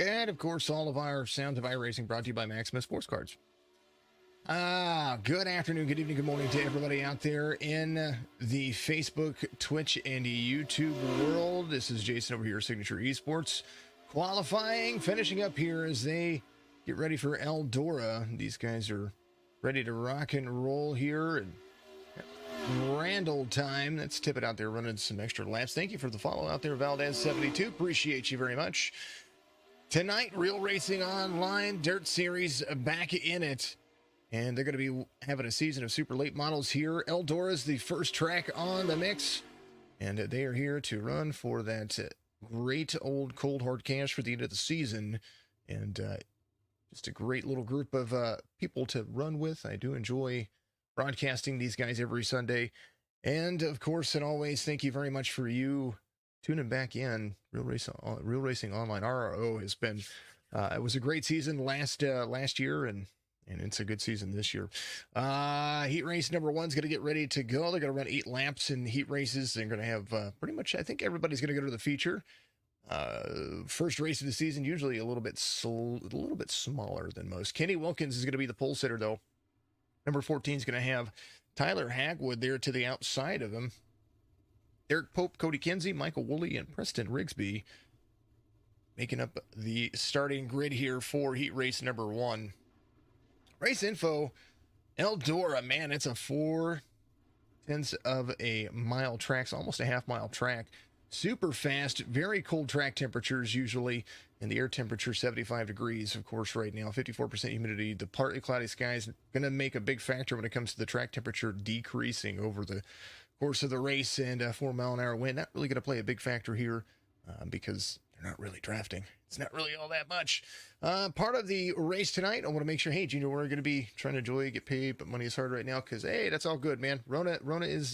And, of course, all of our sounds of iRacing brought to you by Maximus Sports Cards. Good afternoon, good evening, good morning to everybody out there in the Facebook, Twitch, and YouTube world. This is Jason over here, Signature Esports, qualifying, finishing up here as they get ready for Eldora. These guys are ready to rock and roll here. And grand old time. Let's tip it out there, running some extra laps. Thank you for the follow out there, Valdez72. Appreciate you very much. Tonight, Real Racing Online Dirt Series back in it. And they're going to be having a season of super late models here. Eldora is the first track on the mix. And they are here to run for that great old cold hard cash for the end of the season. And just a great little group of people to run with. I do enjoy broadcasting these guys every Sunday. And, of course, and always, thank you very much for you tuning back in. Real Racing Online RRO has been, it was a great season last year, and it's a good season this year. Heat race number 1's going to get ready to go. They're going to run 8 laps in heat races. They're going to have pretty much, I think everybody's going to go to the feature. First race of the season, usually a little bit smaller than most. Kenny Wilkins is going to be the pole sitter, though. Number 14 is going to have Tyler Hagwood there to the outside of him. Derek Pope, Cody Kinsey, Michael Woolley, and Preston Rigsby making up the starting grid here for heat race number 1. Race info, Eldora, man, it's a 4/10 of a mile track, so almost a half-mile track. Super fast, very cold track temperatures usually, and the air temperature 75 degrees, of course, right now. 54% humidity. The partly cloudy sky is going to make a big factor when it comes to the track temperature decreasing over the course of the race, and a 4-mile-an-hour wind. Not really going to play a big factor here because they're not really drafting. It's not really all that much. Part of the race tonight, I want to make sure, hey, Junior, we're going to be trying to enjoy, get paid, but money is hard right now because, hey, that's all good, man. Rona is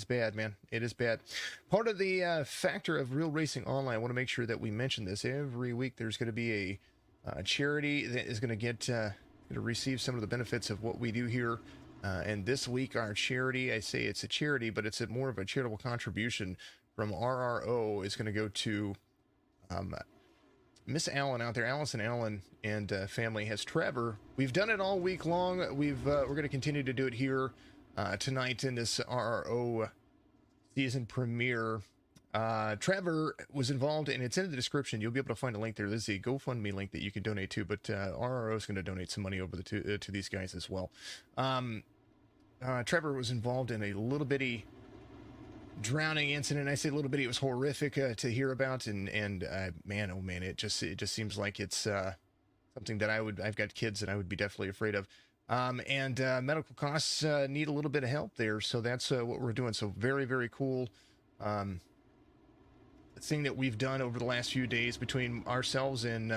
bad, man. It is bad. Part of the factor of Real Racing Online, I want to make sure that we mention this. Every week there's going to be a charity that is going to receive some of the benefits of what we do here. And this week, our charity, I say it's a charity, but it's more of a charitable contribution from RRO, is going to go to Miss Allen out there. Allison Allen and family has Trevor. We've done it all week long. We're going to continue to do it here tonight in this RRO season premiere. Trevor was involved, and it's in the description. You'll be able to find a link there. This is a GoFundMe link that you can donate to, but RRO is going to donate some money over to these guys as well. Trevor was involved in a little bitty drowning incident. I say little bitty, it was horrific to hear about, and man, oh man, it just seems like it's something that I've got kids and I would be definitely afraid of. And medical costs need a little bit of help there, so that's what we're doing. So very, very cool. thing that we've done over the last few days between ourselves and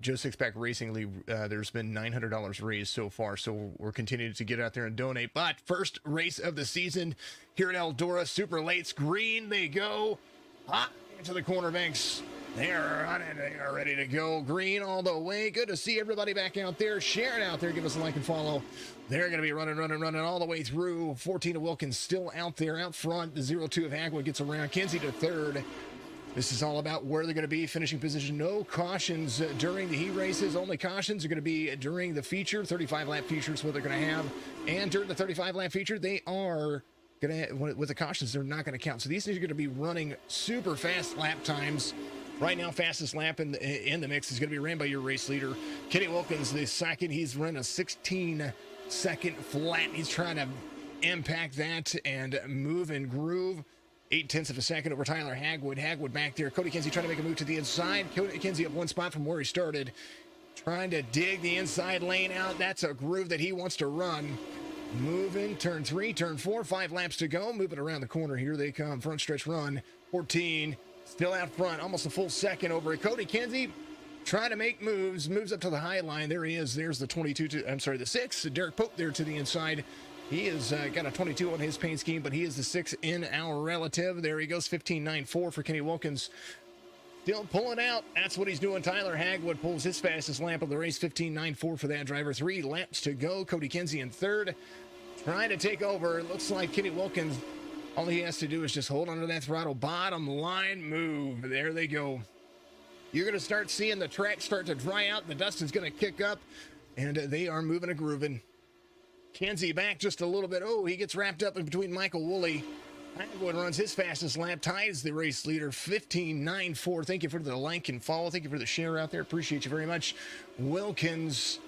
Joe Sixpack Racing League. There's been $900 raised so far, so we're continuing to get out there and donate. But first race of the season here at Eldora, super lates, green they go, hot into the corner banks. They're on it. They are ready to go. Green all the way. Good to see everybody back out there. Share it out there. Give us a like and follow. They're going to be running all the way through. 14 of Wilkins still out there out front. The 0-2 of Hagwood gets around. Kinsey to third. This is all about where they're going to be. Finishing position. No cautions during the heat races. Only cautions are going to be during the feature. 35-lap feature is what they're going to have. And during the 35-lap feature, they are going to, with the cautions, they're not going to count. So these things are going to be running super fast lap times. Right now, fastest lap in the mix is going to be ran by your race leader, Kenny Wilkins, the second. He's run a 16-second flat. He's trying to impact that and move and groove. 0.8 of a second over Tyler Hagwood. Hagwood back there. Cody Kinsey trying to make a move to the inside. Cody Kinsey up one spot from where he started. Trying to dig the inside lane out. That's a groove that he wants to run. Moving, turn 3, turn 4, 5 laps to go. Moving around the corner. Here they come. Front stretch run. 14. Still out front, almost a full second over it. Cody Kinsey trying to make moves up to the high line. There he is. There's the the 6. Derek Pope there to the inside. He has got a 22 on his paint scheme, but he is the 6 in our relative. There he goes, 15.94 for Kenny Wilkins. Still pulling out. That's what he's doing. Tyler Hagwood pulls his fastest lap of the race, 15.94 for that driver. 3 laps to go. Cody Kinsey in third. Trying to take over. It looks like Kenny Wilkins, all he has to do is just hold onto that throttle. Bottom line move. There they go. You're going to start seeing the track start to dry out. The dust is going to kick up, and they are moving and grooving. Kinsey back just a little bit. Oh, he gets wrapped up in between Michael Woolley. Hagwood runs his fastest lap, ties the race leader, 15.94. Thank you for the like and follow. Thank you for the share out there. Appreciate you very much. Wilkins,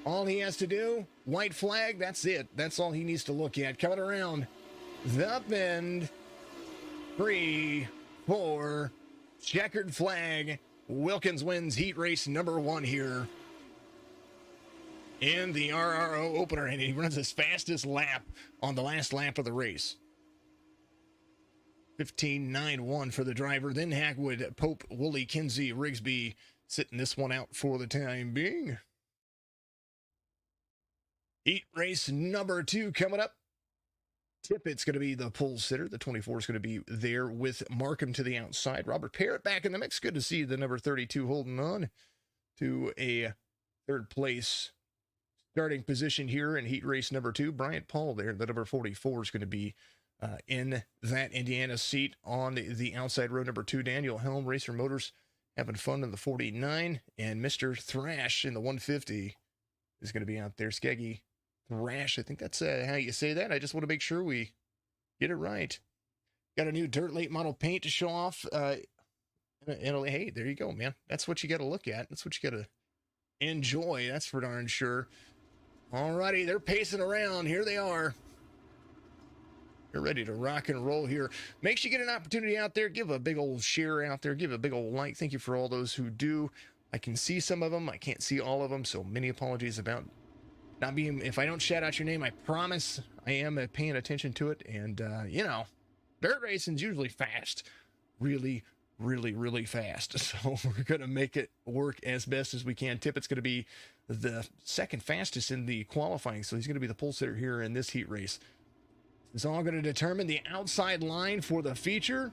all he has to do, white flag, that's it. That's all he needs to look at. Coming around the bend, 3, 4, checkered flag. Wilkins wins heat race number 1 here in the RRO opener, and he runs his fastest lap on the last lap of the race. 15.91 for the driver. Then Hagwood, Pope, Woolley, Kinsey, Rigsby sitting this one out for the time being. Heat race number 2 coming up. Tippett's going to be the pole sitter. The 24 is going to be there with Markham to the outside. Robert Parrott back in the mix. Good to see the number 32 holding on to a third place starting position here in heat race number 2. Bryant Paul there, the number 44, is going to be in that Indiana seat on the outside row. Number 2, Daniel Helm, Racer Motors, having fun in the 49. And Mr. Thrash in the 150 is going to be out there. Skeggy Thrash, I think that's how you say that. I just want to make sure we get it right. Got a new dirt late model paint to show off. Hey, there you go, man. That's what you got to look at. That's what you got to enjoy. That's for darn sure. Alrighty, they're pacing around. Here they are. You're ready to rock and roll here. Make sure you get an opportunity out there. Give a big old share out there. Give a big old like. Thank you for all those who do. I can see some of them. I can't see all of them, so many apologies about not being, if I don't shout out your name, I promise I am paying attention to it. And, you know, dirt racing's usually fast. Really, really, really fast. So we're going to make it work as best as we can. Tippett's going to be the second fastest in the qualifying, so he's going to be the pole sitter here in this heat race. It's all going to determine the outside line for the feature.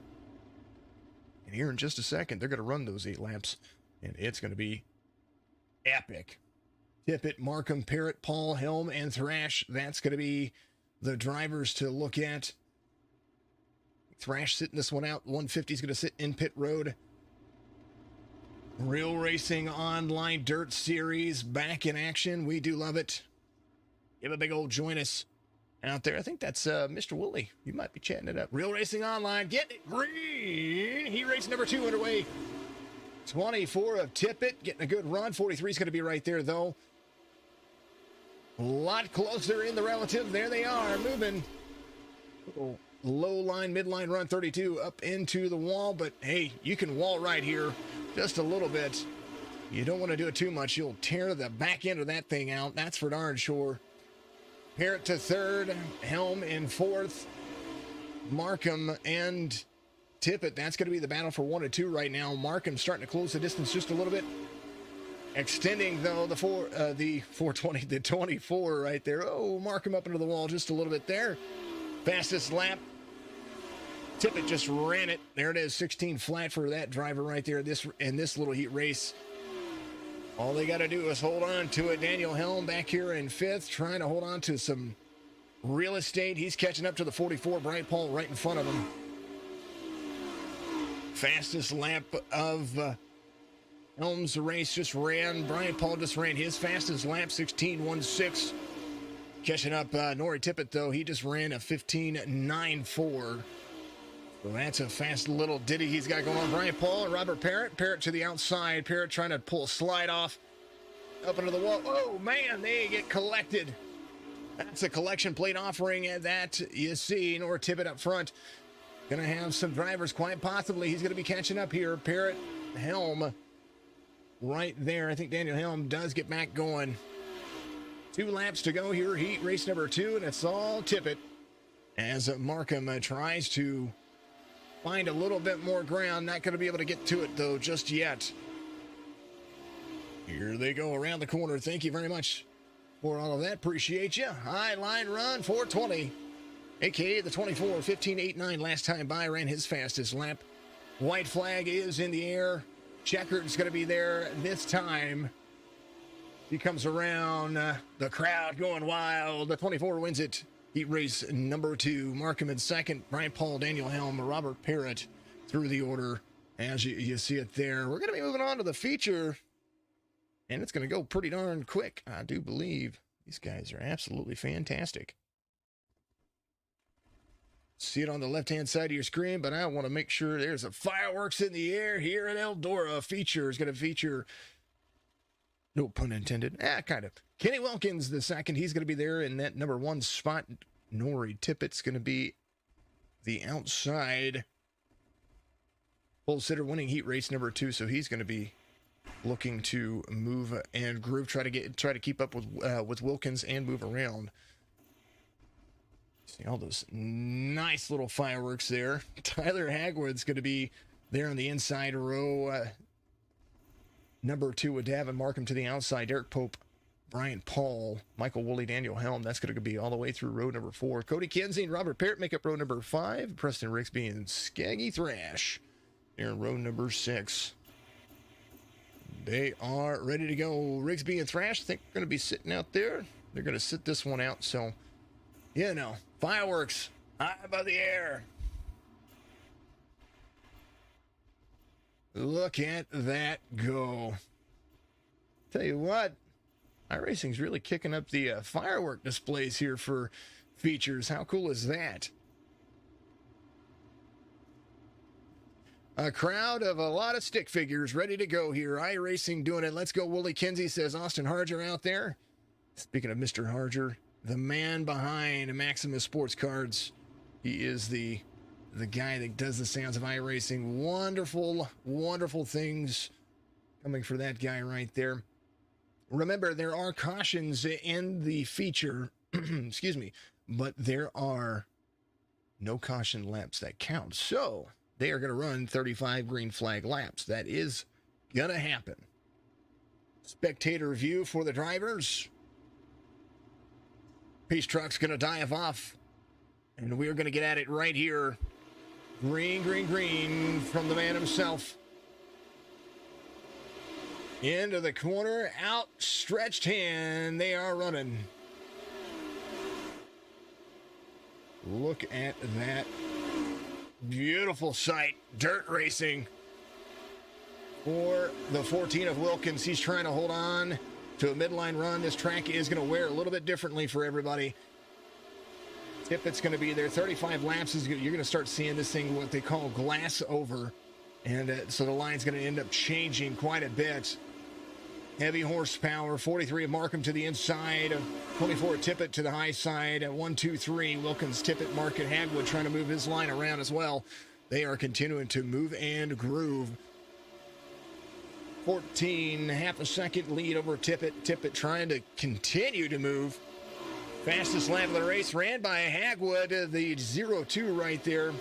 And here in just a second, they're going to run those 8 laps, and it's going to be epic. Tippett, Markham, Parrott, Paul, Helm, and Thrash. That's going to be the drivers to look at. Thrash sitting this one out. 150 is going to sit in pit road. Real Racing Online Dirt Series back in action. We do love it. Give a big old join us out there. I think that's Mr. Woolley. You might be chatting it up. Real Racing Online. Get it green. Heat race number 2 underway. 24 of Tippett getting a good run. 43 is going to be right there, though. A lot closer in the relative. There they are, moving. Low line, midline run, 32 up into the wall. But, hey, you can wall right here just a little bit. You don't want to do it too much. You'll tear the back end of that thing out. That's for darn sure. Parrott to third. Helm in fourth. Markham and Tippett. That's going to be the battle for 1 and 2 right now. Markham starting to close the distance just a little bit. Extending, though, the 420, the 24 right there. Oh, Markham up into the wall just a little bit there. Fastest lap. Tippett just ran it. There it is, 16 flat for that driver right there in this little heat race. All they got to do is hold on to it. Daniel Helm back here in 5th, trying to hold on to some real estate. He's catching up to the 44. Brian Paul right in front of him. Fastest lap of Helm's race just ran. Brian Paul just ran his fastest lap, 16.16. Catching up Nori Tippett, though. He just ran a 15.94. So that's a fast little ditty he's got going on. Brian Paul and Robert Parrott. Parrott to the outside. Parrott trying to pull a slide off. Up into the wall. Oh, man, they get collected. That's a collection plate offering that you see. Nori Tippett up front. Going to have some drivers, quite possibly. He's going to be catching up here. Parrott, Helm, right there. I think Daniel Helm does get back going. 2 laps to go here. Heat race number 2, and it's all Tippett as Markham tries to find a little bit more ground. Not going to be able to get to it, though, just yet. Here they go around the corner. Thank you very much for all of that. Appreciate you. High line run, 420. A.K.A. the 24, 15.89 last time by. Ran his fastest lap. White flag is in the air. Checkered's going to be there this time. He comes around. The crowd going wild. The 24 wins it. Heat race number 2. Markham in 2nd. Brian Paul, Daniel Helm, Robert Parrott through the order as you see it there. We're going to be moving on to the feature, and it's going to go pretty darn quick. I do believe these guys are absolutely fantastic. See it on the left-hand side of your screen, but I want to make sure there's a fireworks in the air here at Eldora. Feature is going to feature, no pun intended, kind of. Kenny Wilkins, the second, he's going to be there in that number 1 spot. Nori Tippett's going to be the outside pole sitter, winning heat race number 2, so he's going to be looking to move and groove, try to keep up with Wilkins and move around. See all those nice little fireworks there. Tyler Hagwood's going to be there on the inside row. Number 2 with Davin Markham to the outside. Derek Pope, Brian Paul, Michael Woolley, Daniel Helm. That's going to be all the way through row number 4. Cody Kinsey and Robert Parrott make up row number 5. Preston Rigsby and Skaggy Thrash there in row number 6. They are ready to go. Rigsby and Thrash, I think, are going to be sitting out there. They're going to sit this one out, so, you know, fireworks high above the air. Look at that go. Tell you what, iRacing's really kicking up the firework displays here for features. How cool is that? A crowd of a lot of stick figures ready to go here. iRacing doing it. Let's go, Woolley Kinsey, says Austin Harger out there. Speaking of Mr. Harger, the man behind Maximus Sports Cards. He is the guy that does the sounds of iRacing. Wonderful, wonderful things coming for that guy right there. Remember, there are cautions in the feature, excuse me, but there are no caution laps that count. So they are going to run 35 green flag laps. That is going to happen. Spectator view for the drivers. Peace Truck's going to dive off, and we're going to get at it right here. Green, green, green from the man himself. Into the corner, outstretched hand. They are running. Look at that beautiful sight. Dirt racing for the 14 of Wilkins. He's trying to hold on to a midline run. This track is going to wear a little bit differently for everybody. Tippett's going to be there. 35 laps. You're going to start seeing this thing, what they call glass over. And so the line's going to end up changing quite a bit. Heavy horsepower. 43 of Markham to the inside. 24 of Tippett to the high side. 1, 2, 3. Wilkins, Tippett, Market, Hagwood trying to move his line around as well. They are continuing to move and groove. 14, half a second lead over Tippett. Tippett trying to continue to move. Fastest lap of the race ran by Hagwood, the 0-2 right there.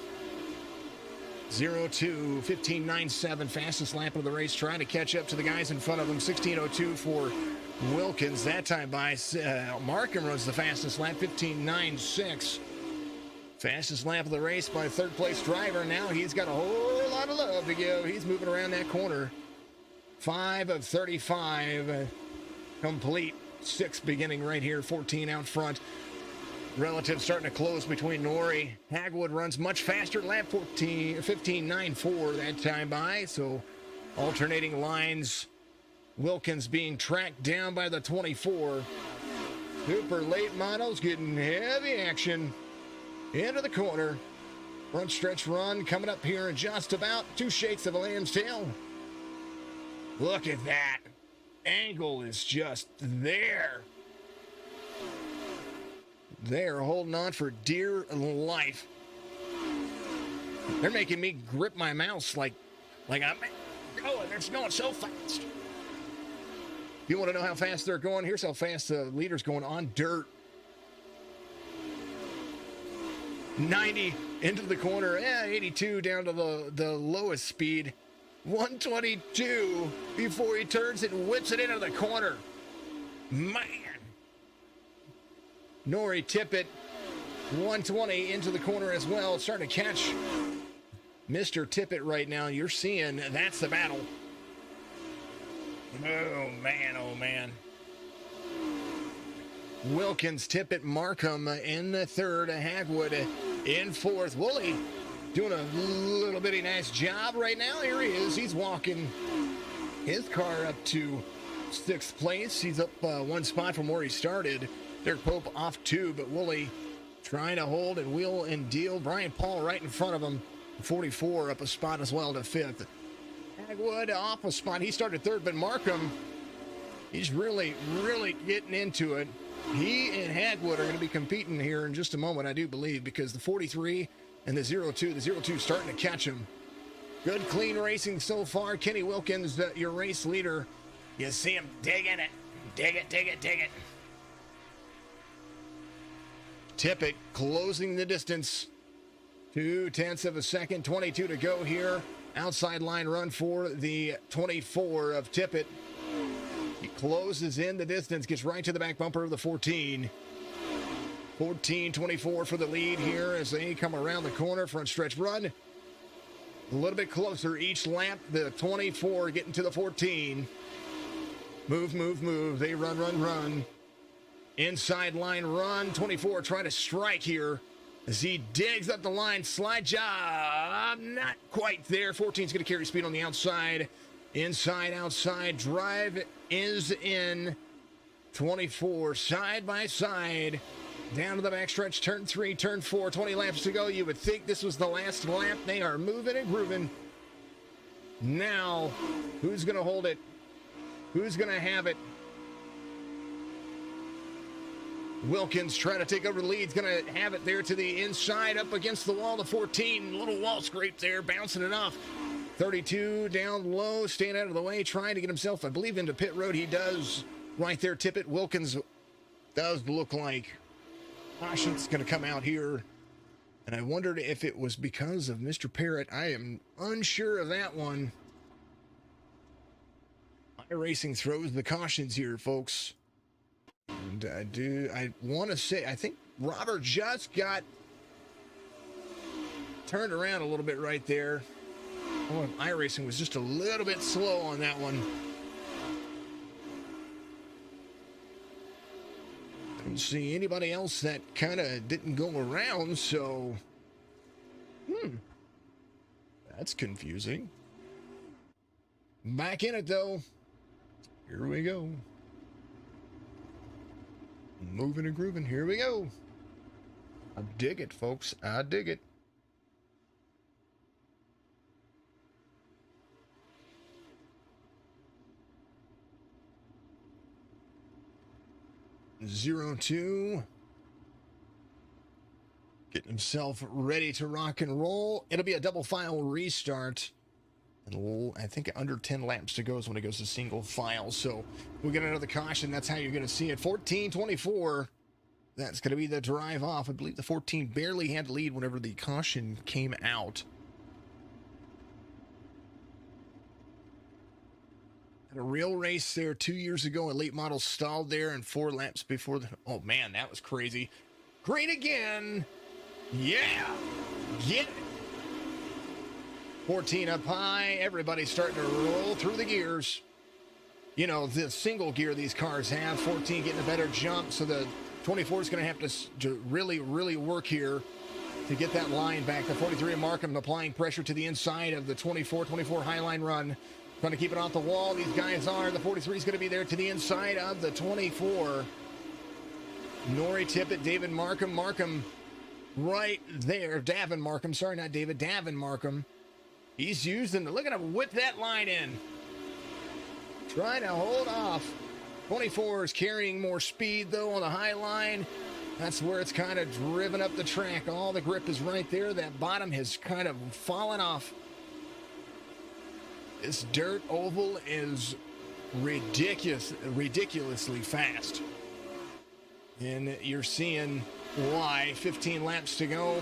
0-2, 15.97, fastest lap of the race, trying to catch up to the guys in front of him. 16.02 for Wilkins. That time by Markham runs the fastest lap, 15.96. Fastest lap of the race by third place driver. Now he's got a whole lot of love to give. He's moving around that corner. 5 of 35 complete. 6 beginning right here, 14 out front. Relative starting to close between Norrie. Hagwood runs much faster, lap 15.94 that time by. So alternating lines. Wilkins being tracked down by the 24. Super late models getting heavy action. Into the corner. Front stretch run coming up here in just about 2 shakes of a lamb's tail. Look at that. Angle is just there. They're holding on for dear life. They're making me grip my mouse like I'm going. They're going so fast. If you want to know how fast they're going, here's how fast the leader's going on dirt. 90 into the corner, 82 down to the lowest speed. 122 before he turns and whips it into the corner. Man. Norrie Tippett, 120 into the corner as well. Starting to catch Mr. Tippett right now. You're seeing that's the battle. Oh, man, oh, man. Wilkins, Tippett, Markham in the third. Hagwood in fourth. Woolley doing a little bitty nice job right now. Here he is. He's walking his car up to 6th place. He's up 1 spot from where he started. Derek Pope off 2, but Woolley trying to hold and wheel and deal. Brian Paul right in front of him. 44 up a spot as well to 5th. Hagwood off a spot. He started 3rd, but Markham, he's really getting into it. He and Hagwood are going to be competing here in just a moment, I do believe, because the 43 and the 02 starting to catch him. Good, clean racing so far. Kenny Wilkins, your race leader. You see him digging it. Dig it. Tippett closing the distance. 0.2 of a second, 22 to go here. Outside line run for the 24 of Tippett. He closes in the distance, gets right to the back bumper of the 14. 14.24 for the lead here as they come around the corner. Front stretch run. A little bit closer each lap. The 24 getting to the 14. Move. They run. Inside line run. 24 trying to strike here as he digs up the line. Slide job. Not quite there. 14's going to carry speed on the outside. Inside, outside. Drive is in. 24 side by side. Down to the backstretch. Turn 3, turn 4. 20 laps to go. You would think this was the last lap. They are moving and grooving. Now, who's going to hold it? Who's going to have it? Wilkins trying to take over the lead. He's going to have it there to the inside, up against the wall. The 14, little wall scrape there, bouncing it off. 32 down low, staying out of the way, trying to get himself, I believe, into pit road. He does right there. Tippett. Wilkins does look like caution's going to come out here. And I wondered if it was because of Mr. Parrott. I am unsure of that one. iRacing throws the cautions here, folks. And I want to say, I think Robert just got turned around a little bit right there. Oh, iRacing was just a little bit slow on that one. Didn't see anybody else that kind of didn't go around, so that's confusing. Back in it, though. Here we go. Moving and grooving. Here we go. I dig it, folks. I dig it. Zero two. Getting himself ready to rock and roll. It'll be a double file restart. And I think under 10 laps to go is when it goes to single file. So we'll get another caution. That's how you're going to see it. 14.24. That's going to be the drive off. I believe the 14 barely had the lead whenever the caution came out. Had a real race there 2 years ago. A late model stalled there and 4 laps before the... Oh, man, that was crazy. Great again. Yeah. Get it. 14 up high. Everybody's starting to roll through the gears. You know, the single gear these cars have. 14 getting a better jump, so the 24 is going to have to really, really work here to get that line back. The 43 of Markham applying pressure to the inside of the 24 Highline run. Trying to keep it off the wall. These guys are. The 43 is going to be there to the inside of the 24. Nori Tippett, David Markham. Markham right there. Davin Markham. Sorry, not David. Davin Markham. He's using, look at him whip that line in. Trying to hold off. 24 is carrying more speed, though, on the high line. That's where it's kind of driven up the track. All the grip is right there. That bottom has kind of fallen off. This dirt oval is ridiculously fast. And you're seeing why. 15 laps to go.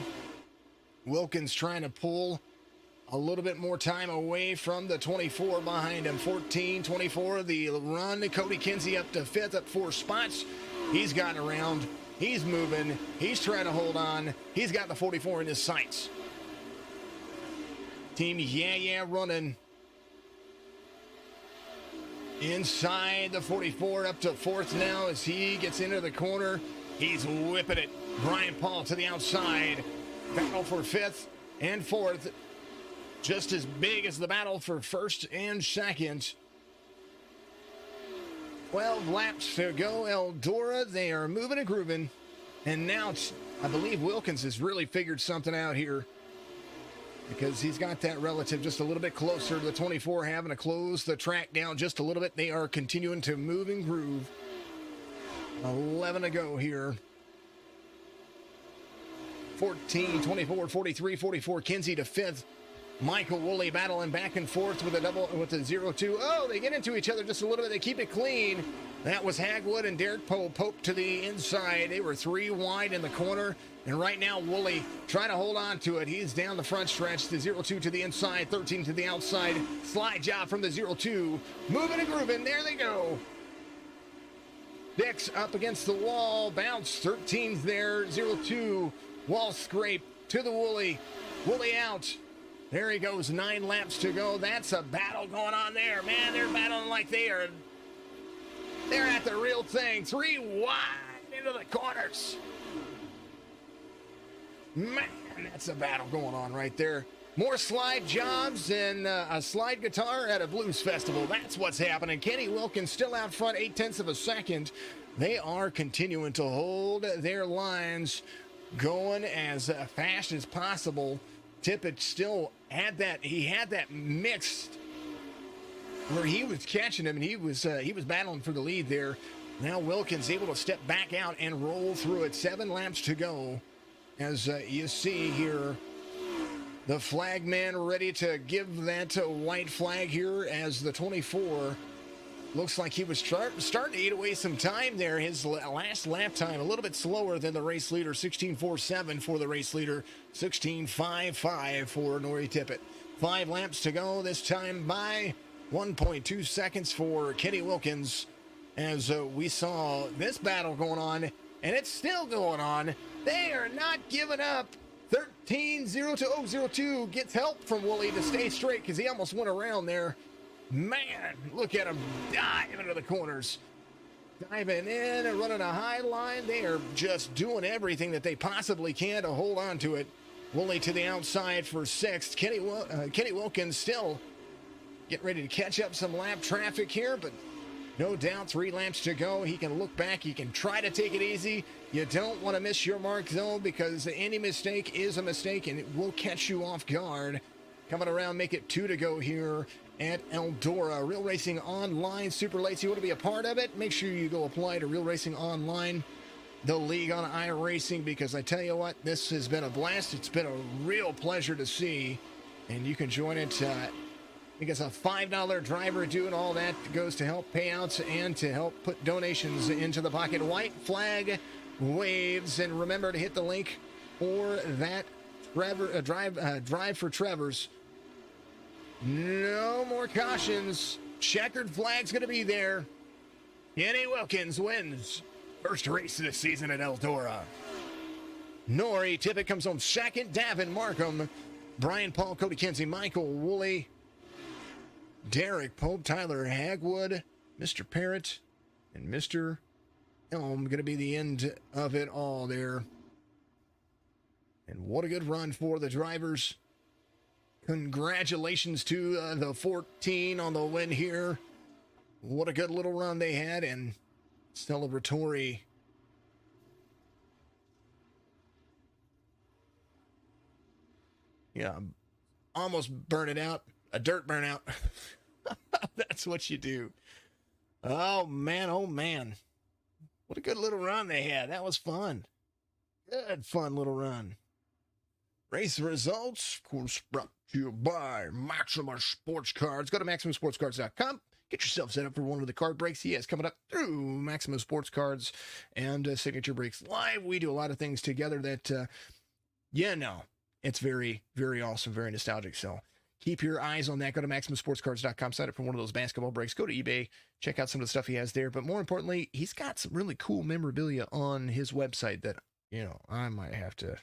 Wilkins trying to pull a little bit more time away from the 24 behind him. 14, 24, the run. Cody Kinsey up to 5th, up 4 spots. He's gotten around. He's moving. He's trying to hold on. He's got the 44 in his sights. Team Yeah running. Inside the 44, up to 4th now as he gets into the corner. He's whipping it. Brian Paul to the outside. Battle for 5th and 4th. Just as big as the battle for 1st and 2nd. 12 laps to go. Eldora, they are moving and grooving. And now I believe Wilkins has really figured something out here, because he's got that relative just a little bit closer to the 24, having to close the track down just a little bit. They are continuing to move and groove. 11 to go here. 14, 24, 43, 44. Kinsey to 5th. Michael Woolley battling back and forth with a 0-2. Oh, they get into each other just a little bit. They keep it clean. That was Hagwood and Derek Pope to the inside. They were 3 wide in the corner. And right now, Woolley trying to hold on to it. He's down the front stretch. The 0-2 to the inside, 13 to the outside. Slide job from the 0-2. Moving and grooving. There they go. Dix up against the wall. Bounce. 13's there. 0-2. Wall scrape to the Woolley. Woolley out. There he goes, 9 laps to go. That's a battle going on there. Man, they're battling like they're at the real thing. 3 wide into the corners. Man, that's a battle going on right there. More slide jobs and a slide guitar at a blues festival. That's what's happening. Kenny Wilkins still out front, 0.8 of a second. They are continuing to hold their lines going as fast as possible. Tippett still had that. He had that mixed where he was catching him, and he was battling for the lead there. Now Wilkins able to step back out and roll through it. 7 laps to go. As you see here, the flag man ready to give that white flag here as the 24 looks like he was starting to eat away some time there. His last lap time a little bit slower than the race leader. 16.47 for the race leader. 16.55 for Nori Tippett. 5 laps to go, this time by 1.2 seconds for Kenny Wilkins. As we saw this battle going on, and it's still going on. They are not giving up. 13.02 gets help from Woolley to stay straight because he almost went around there. Man, look at him dive into the corners. Diving in and running a high line. They are just doing everything that they possibly can to hold on to it. Woolley to the outside for 6th. Kenny Wilkins still getting ready to catch up some lap traffic here, but no doubt 3 laps to go. He can look back. He can try to take it easy. You don't want to miss your mark, though, because any mistake is a mistake, and it will catch you off guard. Coming around, make it 2 to go here at Eldora. Real Racing Online, super late. You want to be a part of it? Make sure you go apply to Real Racing Online, the league on iRacing, because I tell you what, this has been a blast. It's been a real pleasure to see, and you can join it. I think it's a $5 driver due, and all that goes to help payouts and to help put donations into the pocket. White flag waves, and remember to hit the link for that drive for Trevor's. No more cautions. checkered flag's going to be there. Kenny Wilkins wins first race of the season at Eldora. Nori Tippett comes home second. Davin Markham, Brian Paul, Cody Kinsey, Michael Woolley, Derek Pope, Tyler Hagwood, Mr. Parrott, and Mr. Elm going to be the end of it all there. And what a good run for the drivers. Congratulations to the 14 on the win here. What a good little run they had, and celebratory. Yeah, almost burn it out. A dirt burnout. That's what you do. Oh, man. Oh, man. What a good little run they had. That was fun. Good, fun little run. Race results, of course, brought to you by Maxima Sports Cards. Go to MaximaSportsCards.com. Get yourself set up for one of the card breaks he has coming up through Maxima Sports Cards and Signature Breaks Live. We do a lot of things together that, it's very, very awesome, very nostalgic. So keep your eyes on that. Go to MaximaSportsCards.com. Sign up for one of those basketball breaks. Go to eBay. Check out some of the stuff he has there. But more importantly, he's got some really cool memorabilia on his website that, I might have to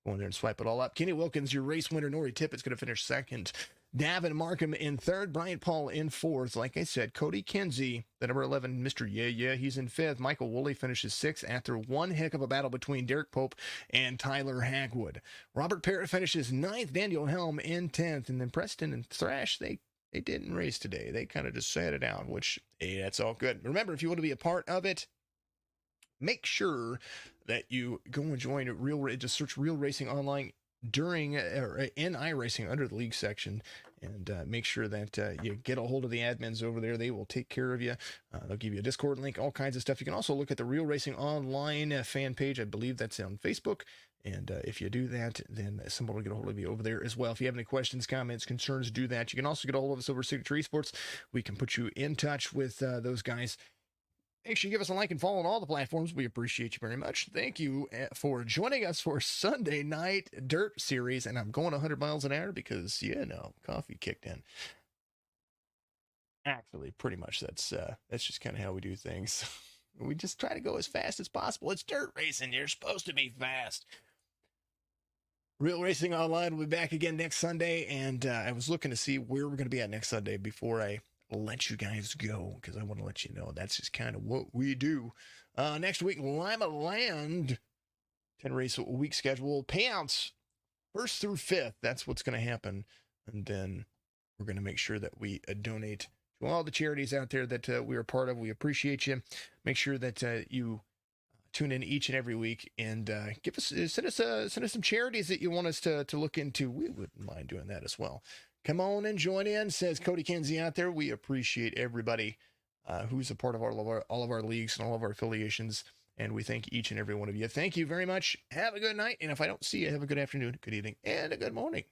go in there and swipe it all up. Kenny Wilkins, your race winner. Nori Tippett's going to finish second. Davin Markham in third. Brian Paul in fourth. Like I said, Cody Kinsey, the number 11, Mr. Yeah, he's in fifth. Michael Woolley finishes sixth after one heck of a battle between Derek Pope and Tyler Hagwood. Robert Parrott finishes ninth. Daniel Helm in 10th. And then Preston and Thrash, they didn't race today. They kind of just sat it out, which, hey, that's all good. Remember, if you want to be a part of it, make sure that you go and join just search Real Racing Online during or in iRacing under the league section, and make sure that you get a hold of the admins over there. They will take care of you. They'll give you a Discord link, all kinds of stuff. You can also look at the Real Racing Online fan page. I believe that's on Facebook. And if you do that, then someone will get a hold of you over there as well. If you have any questions, comments, concerns, do that. You can also get a hold of us over Signature Esports. We can put you in touch with those guys. Make sure you give us a like and follow on all the platforms. We appreciate you very much. Thank you for joining us for Sunday Night Dirt Series. And I'm going 100 miles an hour because, coffee kicked in. Actually, pretty much that's just kind of how we do things. We just try to go as fast as possible. It's dirt racing. You're supposed to be fast. Real Racing Online will be back again next Sunday. And I was looking to see where we're going to be at next Sunday before I let you guys go, because I want to let you know that's just kind of what we do. Next week, Lima Land, 10 race a week schedule, payouts 1st through 5th. That's what's going to happen. And then we're going to make sure that we donate to all the charities out there that we are part of. We appreciate you. Make sure that you tune in each and every week and send us some charities that you want us to look into. We wouldn't mind doing that as well. Come on and join in, says Cody Kinsey out there. We appreciate everybody who's a part of all of our leagues and all of our affiliations, and we thank each and every one of you. Thank you very much. Have a good night, and if I don't see you, have a good afternoon, good evening, and a good morning.